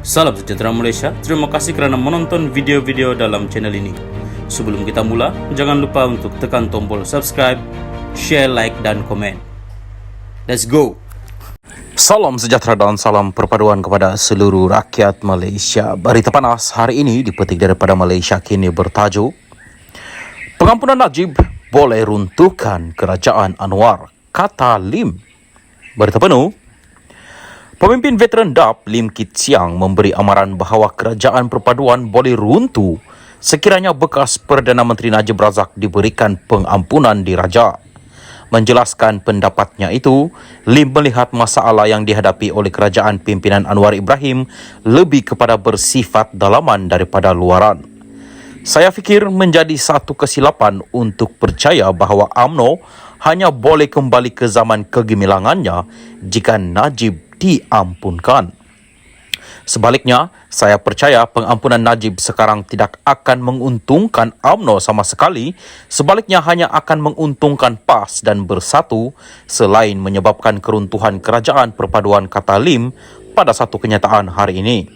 Salam sejahtera Malaysia, terima kasih kerana menonton video-video dalam channel ini. Sebelum kita mula, jangan lupa untuk tekan tombol subscribe, share, like dan komen. Let's go! Salam sejahtera dan salam perpaduan kepada seluruh rakyat Malaysia. Berita panas hari ini dipetik daripada Malaysia Kini bertajuk Pengampunan Najib boleh runtuhkan Kerajaan Anwar, kata Lim. Berita penuh, pemimpin veteran DAP Lim Kit Siang memberi amaran bahawa kerajaan perpaduan boleh runtuh sekiranya bekas Perdana Menteri Najib Razak diberikan pengampunan diraja. Menjelaskan pendapatnya itu, Lim melihat masalah yang dihadapi oleh kerajaan pimpinan Anwar Ibrahim lebih kepada bersifat dalaman daripada luaran. Saya fikir menjadi satu kesilapan untuk percaya bahawa UMNO hanya boleh kembali ke zaman kegemilangannya jika Najib diampunkan. Sebaliknya, saya percaya pengampunan Najib sekarang tidak akan menguntungkan UMNO sama sekali, sebaliknya hanya akan menguntungkan PAS dan Bersatu selain menyebabkan keruntuhan kerajaan perpaduan, kata Lim pada satu kenyataan hari ini.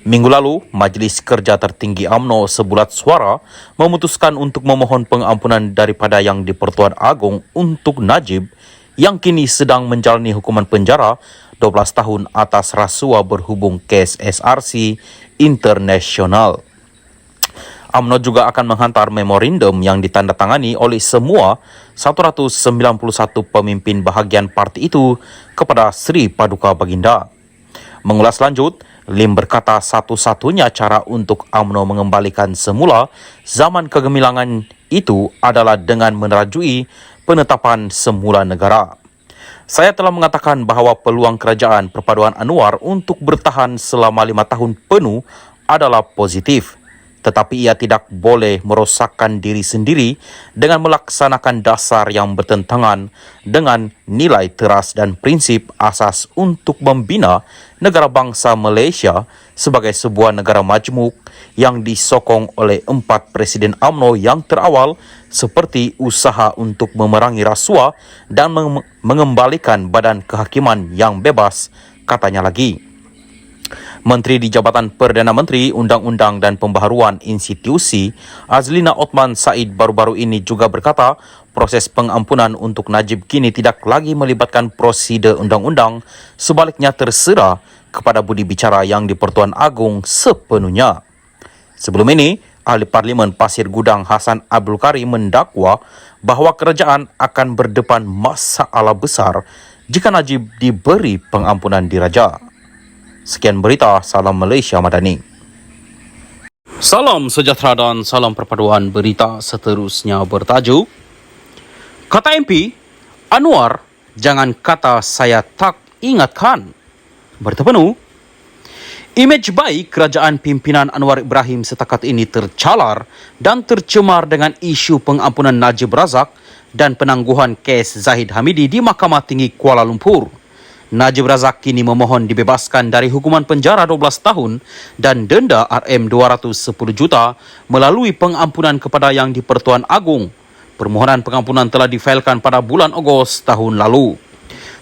Minggu lalu, Majlis Kerja Tertinggi UMNO sebulat suara memutuskan untuk memohon pengampunan daripada Yang di-Pertuan Agong untuk Najib yang kini sedang menjalani hukuman penjara 12 tahun atas rasuah berhubung kes SRC internasional. UMNO juga akan menghantar memorandum yang ditandatangani oleh semua 191 pemimpin bahagian parti itu kepada Sri Paduka Baginda. Mengulas lanjut, Lim berkata satu-satunya cara untuk UMNO mengembalikan semula zaman kegemilangan itu adalah dengan menerajui penetapan semula negara. Saya telah mengatakan bahawa peluang kerajaan perpaduan Anwar untuk bertahan selama 5 tahun penuh adalah positif. Tetapi ia tidak boleh merosakkan diri sendiri dengan melaksanakan dasar yang bertentangan dengan nilai teras dan prinsip asas untuk membina negara bangsa Malaysia sebagai sebuah negara majmuk yang disokong oleh 4 Presiden UMNO yang terawal seperti usaha untuk memerangi rasuah dan mengembalikan badan kehakiman yang bebas, katanya lagi. Menteri di Jabatan Perdana Menteri, Undang-Undang dan Pembaharuan Institusi, Azlina Othman Said baru-baru ini juga berkata, proses pengampunan untuk Najib kini tidak lagi melibatkan prosedur undang-undang, sebaliknya terserah kepada budi bicara Yang di-Pertuan Agong sepenuhnya. Sebelum ini, Ahli Parlimen Pasir Gudang Hassan Abdul Karim mendakwa bahawa kerajaan akan berdepan masalah besar jika Najib diberi pengampunan diraja. Sekian berita, salam Malaysia Madani. Salam sejahtera dan salam perpaduan. Berita seterusnya bertajuk kata MP Anwar, jangan kata saya tak ingatkan. Berita penuh, imej baik kerajaan pimpinan Anwar Ibrahim setakat ini tercalar dan tercemar dengan isu pengampunan Najib Razak dan penangguhan kes Zahid Hamidi di Mahkamah Tinggi Kuala Lumpur. Najib Razak kini memohon dibebaskan dari hukuman penjara 12 tahun dan denda RM210 juta melalui pengampunan kepada Yang di-Pertuan Agong. Permohonan pengampunan telah difailkan pada bulan Ogos tahun lalu.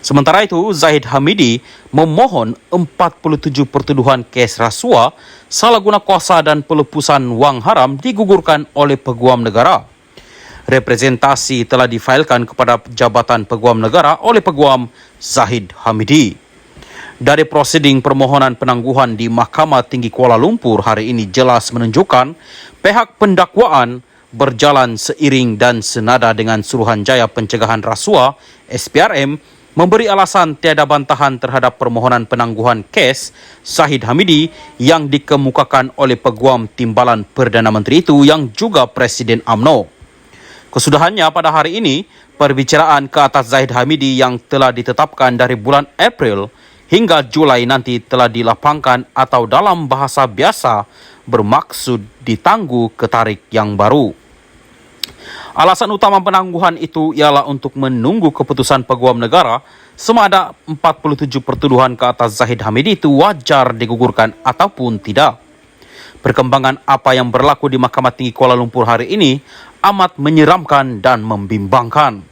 Sementara itu, Zahid Hamidi memohon 47 pertuduhan kes rasuah, salah guna kuasa dan pelepasan wang haram digugurkan oleh Peguam Negara. Representasi telah difailkan kepada Jabatan Peguam Negara oleh Peguam Zahid Hamidi. Dari prosiding permohonan penangguhan di Mahkamah Tinggi Kuala Lumpur hari ini jelas menunjukkan pihak pendakwaan berjalan seiring dan senada dengan Suruhanjaya Pencegahan Rasuah SPRM memberi alasan tiada bantahan terhadap permohonan penangguhan kes Zahid Hamidi yang dikemukakan oleh Peguam Timbalan Perdana Menteri itu yang juga Presiden UMNO. Kesudahannya pada hari ini, perbicaraan ke atas Zahid Hamidi yang telah ditetapkan dari bulan April hingga Julai nanti telah dilapangkan atau dalam bahasa biasa bermaksud ditangguh ke tarikh yang baru. Alasan utama penangguhan itu ialah untuk menunggu keputusan Peguam Negara sama ada 47 pertuduhan ke atas Zahid Hamidi itu wajar digugurkan ataupun tidak. Perkembangan apa yang berlaku di Mahkamah Tinggi Kuala Lumpur hari ini amat menyeramkan dan membimbangkan.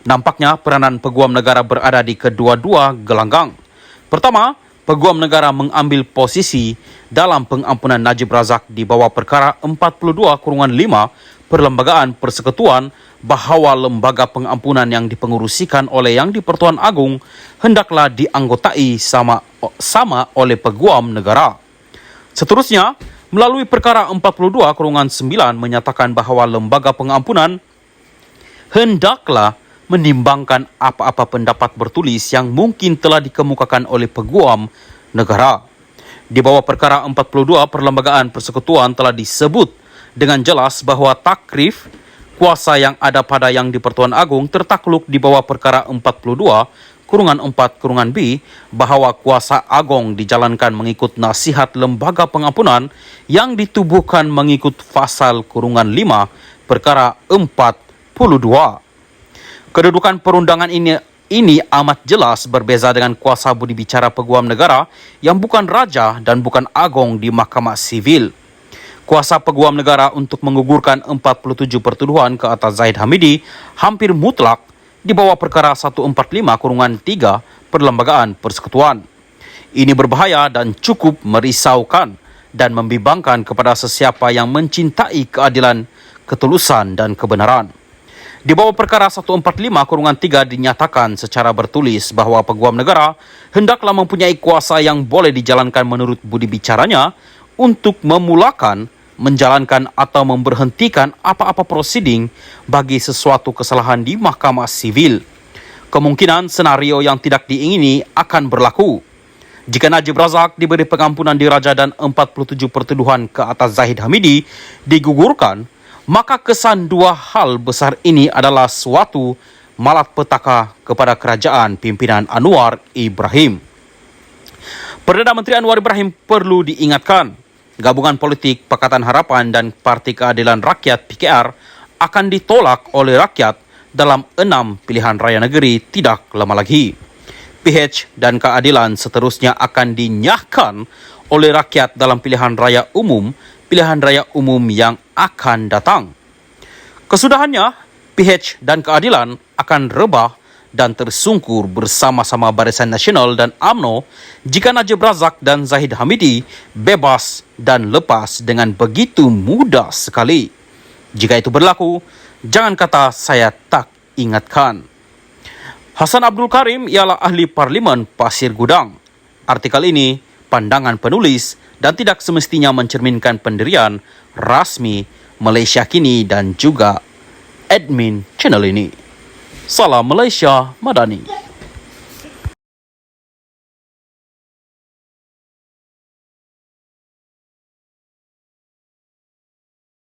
Nampaknya peranan Peguam Negara berada di kedua-dua gelanggang. Pertama, Peguam negara mengambil posisi dalam pengampunan Najib Razak di bawah perkara 42/5 Perlembagaan Persekutuan bahawa lembaga pengampunan yang dipengurusikan oleh Yang di-Pertuan Agong hendaklah dianggotai sama oleh peguam negara. Seterusnya, melalui perkara 42/9 menyatakan bahawa lembaga pengampunan hendaklah menimbangkan apa-apa pendapat bertulis yang mungkin telah dikemukakan oleh peguam negara. Di bawah perkara 42 Perlembagaan Persekutuan telah disebut dengan jelas bahawa takrif kuasa yang ada pada Yang di-Pertuan Agong tertakluk di bawah perkara 42/4/B bahawa kuasa agong dijalankan mengikut nasihat lembaga pengampunan yang ditubuhkan mengikut pasal -5 perkara 42. Kedudukan perundangan ini amat jelas berbeza dengan kuasa budi bicara peguam negara yang bukan raja dan bukan agong di Mahkamah Sivil. Kuasa peguam negara untuk menggugurkan 47 pertuduhan ke atas Zahid Hamidi hampir mutlak di bawah perkara 145/3 Perlembagaan Persekutuan. Ini berbahaya dan cukup merisaukan dan membimbangkan kepada sesiapa yang mencintai keadilan, ketulusan dan kebenaran. Di bawah perkara 145/3 dinyatakan secara bertulis bahawa peguam negara hendaklah mempunyai kuasa yang boleh dijalankan menurut budi bicaranya untuk memulakan, menjalankan atau memberhentikan apa-apa prosiding bagi sesuatu kesalahan di Mahkamah Sivil. Kemungkinan senario yang tidak diingini akan berlaku. Jika Najib Razak diberi pengampunan diraja dan 47 pertuduhan ke atas Zahid Hamidi digugurkan, maka kesan dua hal besar ini adalah suatu malapetaka kepada kerajaan pimpinan Anwar Ibrahim. Perdana Menteri Anwar Ibrahim perlu diingatkan, gabungan politik Pakatan Harapan dan Parti Keadilan Rakyat PKR akan ditolak oleh rakyat dalam 6 pilihan raya negeri tidak lama lagi. PH dan keadilan seterusnya akan dinyahkan oleh rakyat dalam pilihan raya umum yang akan datang. Kesudahannya, PH dan keadilan akan rebah dan tersungkur bersama-sama Barisan Nasional dan UMNO jika Najib Razak dan Zahid Hamidi bebas dan lepas dengan begitu mudah sekali. Jika itu berlaku, jangan kata saya tak ingatkan. Hasan Abdul Karim ialah ahli Parlimen Pasir Gudang. Artikel ini pandangan penulis dan tidak semestinya mencerminkan pendirian rasmi Malaysia Kini dan juga admin channel ini. Salam Malaysia Madani.